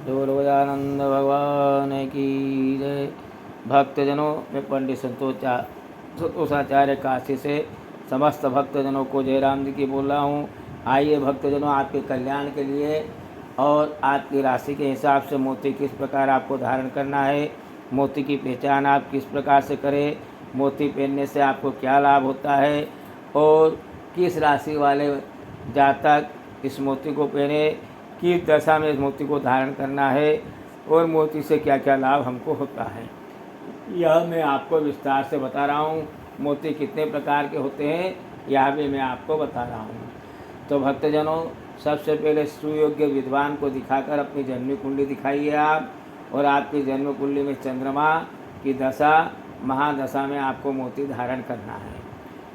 डोलवजानंद भगवान की जय। भक्तजनों, मैं पंडित संतोषाचार्य काशी से समस्त भक्तजनों को जयराम जी की बोल रहा हूँ। आइए भक्तजनों, आपके कल्याण के लिए और आपकी राशि के हिसाब से मोती किस प्रकार आपको धारण करना है, मोती की पहचान आप किस प्रकार से करें, मोती पहनने से आपको क्या लाभ होता है और किस राशि वाले जातक इस मोती को पहने, किस दशा में इस मोती को धारण करना है और मोती से क्या क्या लाभ हमको होता है, यह मैं आपको विस्तार से बता रहा हूँ। मोती कितने प्रकार के होते हैं यह भी मैं आपको बता रहा हूँ। तो भक्तजनों, सबसे पहले सुयोग्य विद्वान को दिखाकर अपनी जन्म कुंडली दिखाइए आप, और आपकी जन्म कुंडली में चंद्रमा की दशा महादशा में आपको मोती धारण करना है।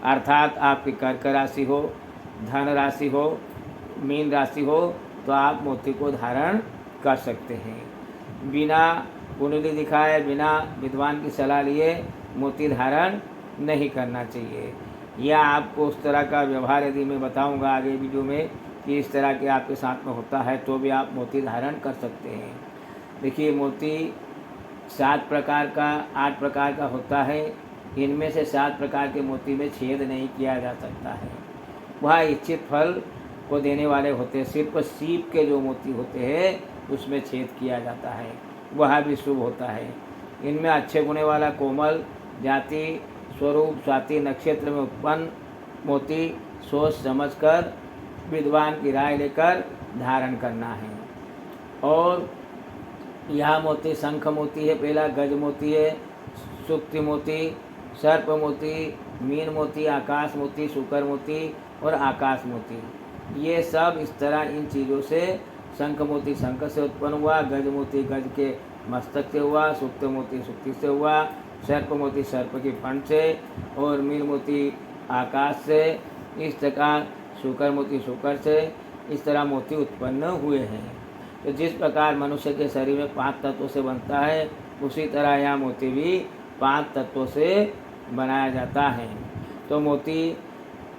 अर्थात आपकी कर्क राशि हो, धन राशि हो, मीन राशि हो तो आप मोती को धारण कर सकते हैं। बिना कुंडली दिखाए, बिना विद्वान की सलाह लिए मोती धारण नहीं करना चाहिए। यह आपको उस तरह का व्यवहार यदि मैं बताऊंगा आगे वीडियो में कि इस तरह के आपके साथ में होता है तो भी आप मोती धारण कर सकते हैं। देखिए, मोती 7 प्रकार का 8 प्रकार का होता है। इनमें से 7 प्रकार के मोती में छेद नहीं किया जा सकता है। वह इच्छित फल को देने वाले होते हैं। सिर्फ सीप के जो मोती होते हैं उसमें छेद किया जाता है, वह भी शुभ होता है। इनमें अच्छे गुणे वाला कोमल जाति स्वरूप स्वाति नक्षत्र में उत्पन्न मोती सोच समझकर विद्वान की राय लेकर धारण करना है। और यह मोती शंख मोती है, पहला गज मोती है, सुक्ति मोती, सर्प मोती, मीन मोती, आकाश मोती, शुकर मोती और आकाश मोती। ये सब इस तरह इन चीज़ों से, शंख मोती शंख से उत्पन्न हुआ, गज मोती गज के मस्तक से हुआ, सुक्त मोती सुक्ति से हुआ, सर्प मोती सर्प की फंड से और मीन मोती आकाश से, इस प्रकार शुकर मोती शुकर से, इस तरह मोती उत्पन्न हुए हैं। तो जिस प्रकार मनुष्य के शरीर में 5 तत्वों से बनता है, उसी तरह यह मोती भी 5 तत्वों से बनाया जाता है। तो मोती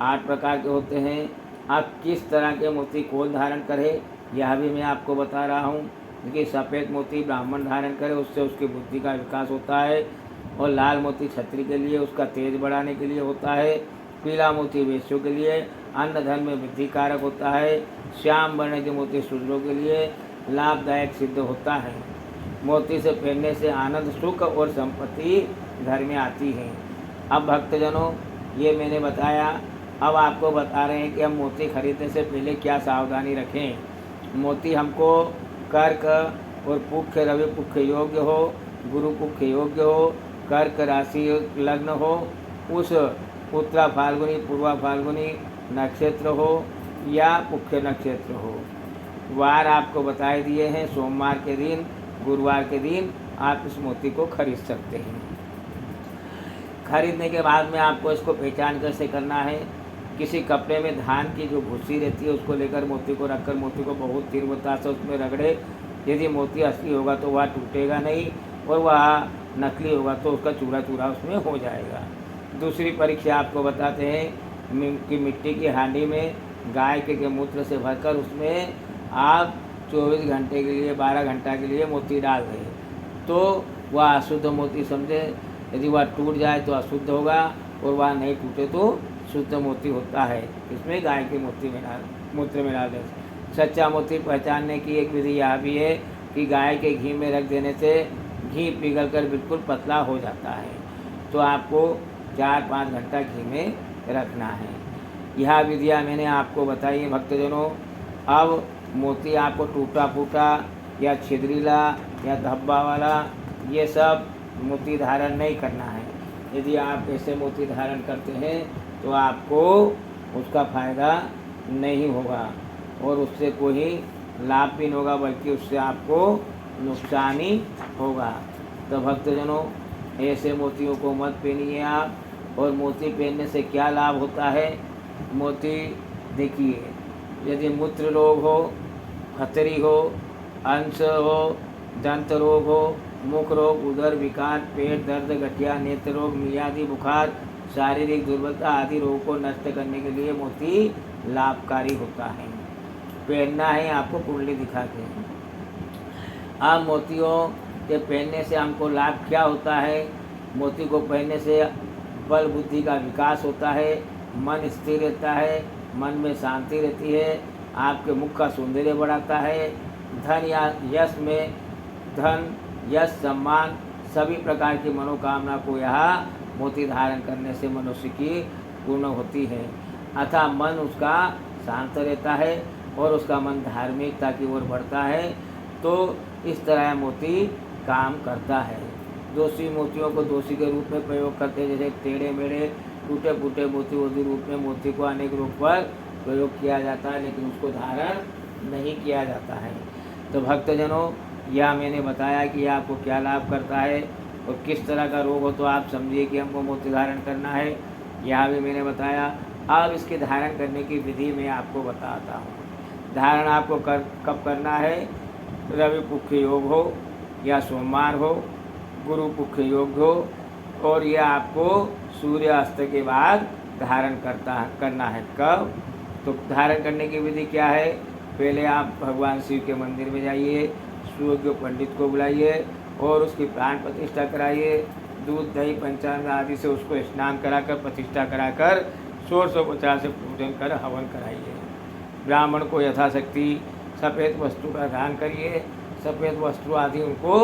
8 प्रकार के होते हैं। आप किस तरह के मोती कौन धारण करे यह भी मैं आपको बता रहा हूँ। देखिए, सफ़ेद मोती ब्राह्मण धारण करे, उससे उसकी बुद्धि का विकास होता है। और लाल मोती क्षत्रिय के लिए उसका तेज बढ़ाने के लिए होता है। पीला मोती वैश्यों के लिए अन्न धन में वृद्धि कारक होता है। श्याम वर्ण के मोती शूद्रों के लिए लाभदायक सिद्ध होता है। मोती से पहनने से आनंद सुख और संपत्ति घर में आती है। अब भक्तजनों, ये मैंने बताया, अब आपको बता रहे हैं कि हम मोती खरीदने से पहले क्या सावधानी रखें। मोती हमको कर्क और पुख्य रवि पुख्य योग्य हो, गुरु पुख्य योग्य हो, कर्क राशि लग्न हो, उस उत्तरा फाल्गुनी पूर्वा फाल्गुनी नक्षत्र हो या पुख्य नक्षत्र हो। वार आपको बताए दिए हैं, सोमवार के दिन गुरुवार के दिन आप इस मोती को खरीद सकते हैं। खरीदने के बाद में आपको इसको पहचान कैसे करना है। किसी कपड़े में धान की जो भूसी रहती है उसको लेकर मोती को रखकर मोती को बहुत तीव्रता से उसमें रगड़े। यदि मोती असली होगा तो वह टूटेगा नहीं, और वह नकली होगा तो उसका चूरा चूरा उसमें हो जाएगा। दूसरी परीक्षा आपको बताते हैं कि मिट्टी की हांडी में गाय के मूत्र से भरकर उसमें आप 24 घंटे के लिए 12 घंटा के लिए मोती डाल दें तो वह अशुद्ध मोती समझे। यदि वह टूट जाए तो अशुद्ध होगा, और वह नहीं टूटे तो शुद्ध मोती होता है। इसमें गाय के मूत्र में डाल दें। सच्चा मोती पहचानने की एक विधि यह भी है कि गाय के घी में रख देने से घी पिघलकर बिल्कुल पतला हो जाता है, तो आपको 4-5 घंटा घी में रखना है। यह विधियाँ मैंने आपको बताई है भक्तजनों। अब मोती आपको टूटा फूटा या छिद्रीला या धब्बा वाला ये सब मोती धारण नहीं करना है। यदि आप ऐसे मोती धारण करते हैं तो आपको उसका फ़ायदा नहीं होगा और उससे कोई लाभ भी नहीं होगा, बल्कि उससे आपको नुकसान ही होगा। तो भक्तजनों, ऐसे मोतियों को मत पहनिए आप। और मोती पहनने से क्या लाभ होता है। मोती देखिए, यदि मूत्र रोग हो, खतरी हो, अंश हो, दंत रोग हो, मुख रोग, उदर विकार, पेट दर्द, गठिया, नेत्र रोग, मियादी बुखार, शारीरिक दुर्बलता आदि रोगों को नष्ट करने के लिए मोती लाभकारी होता है। पहनना है आपको कुंडली दिखा के। अब मोतियों के पहनने से हमको लाभ क्या होता है? मोती को पहनने से बल बुद्धि का विकास होता है, मन स्थिर रहता है, मन में शांति रहती है, आपके मुख का सौंदर्य बढ़ाता है, धन या यश में धन यश सम्मान सभी प्रकार की मनोकामना को यह मोती धारण करने से मनुष्य की पूर्ण होती है। अतः मन उसका शांत रहता है और उसका मन धार्मिकता की ओर बढ़ता है। तो इस तरह मोती काम करता है। दोषी मोतियों को दोषी के रूप में प्रयोग करते हैं, जैसे टेढ़े मेढ़े टूटे फूटे मोती आदि रूप में मोती को अनेक रूप पर प्रयोग किया जाता है, लेकिन उसको धारण नहीं किया जाता है। तो भक्तजनों, यह मैंने बताया कि आपको क्या लाभ करता है और किस तरह का रोग हो तो आप समझिए कि हमको मोती धारण करना है। यह भी मैंने बताया। अब इसके धारण करने की विधि मैं आपको बताता हूँ। धारण आपको कब करना है? रवि पुख्य योग हो या सोमवार हो, गुरु पुख्य योग हो, और यह आपको सूर्यास्त के बाद धारण करना है। कब? तो धारण करने की विधि क्या है? पहले आप भगवान शिव के मंदिर में जाइए, सूर्य पंडित को बुलाइए और उसकी प्राण प्रतिष्ठा कराइए। दूध दही पंचांग आदि से उसको स्नान कराकर प्रतिष्ठा कराकर षोडशोपचार से पूजन कर हवन कराइए। ब्राह्मण को यथाशक्ति सफ़ेद वस्तु का दान करिए, सफ़ेद वस्तु आदि उनको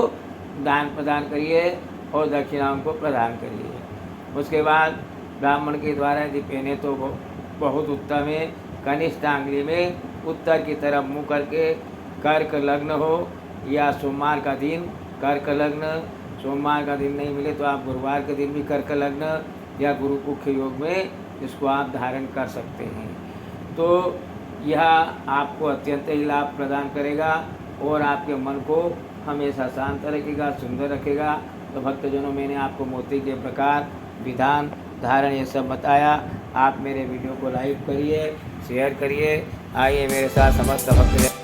दान प्रदान करिए और दक्षिणा उनको प्रदान करिए। उसके बाद ब्राह्मण के द्वारा यदि पहने तो बहुत उत्तम है। कनिष्ठ आंगली में उत्तर की तरफ मुँह करके कर्क लग्न हो या सोमवार का दिन कर्क लग्न, सोमवार का दिन नहीं मिले तो आप गुरुवार के दिन भी कर्क लग्न या गुरु पुख्य योग में इसको आप धारण कर सकते हैं। तो यह आपको अत्यंत ही लाभ प्रदान करेगा और आपके मन को हमेशा शांत रखेगा, सुंदर रखेगा। तो भक्तजनों, मैंने आपको मोती के प्रकार, विधान, धारण ये सब बताया। आप मेरे वीडियो को लाइक करिए, शेयर करिए। आइए मेरे साथ समस्त भक्त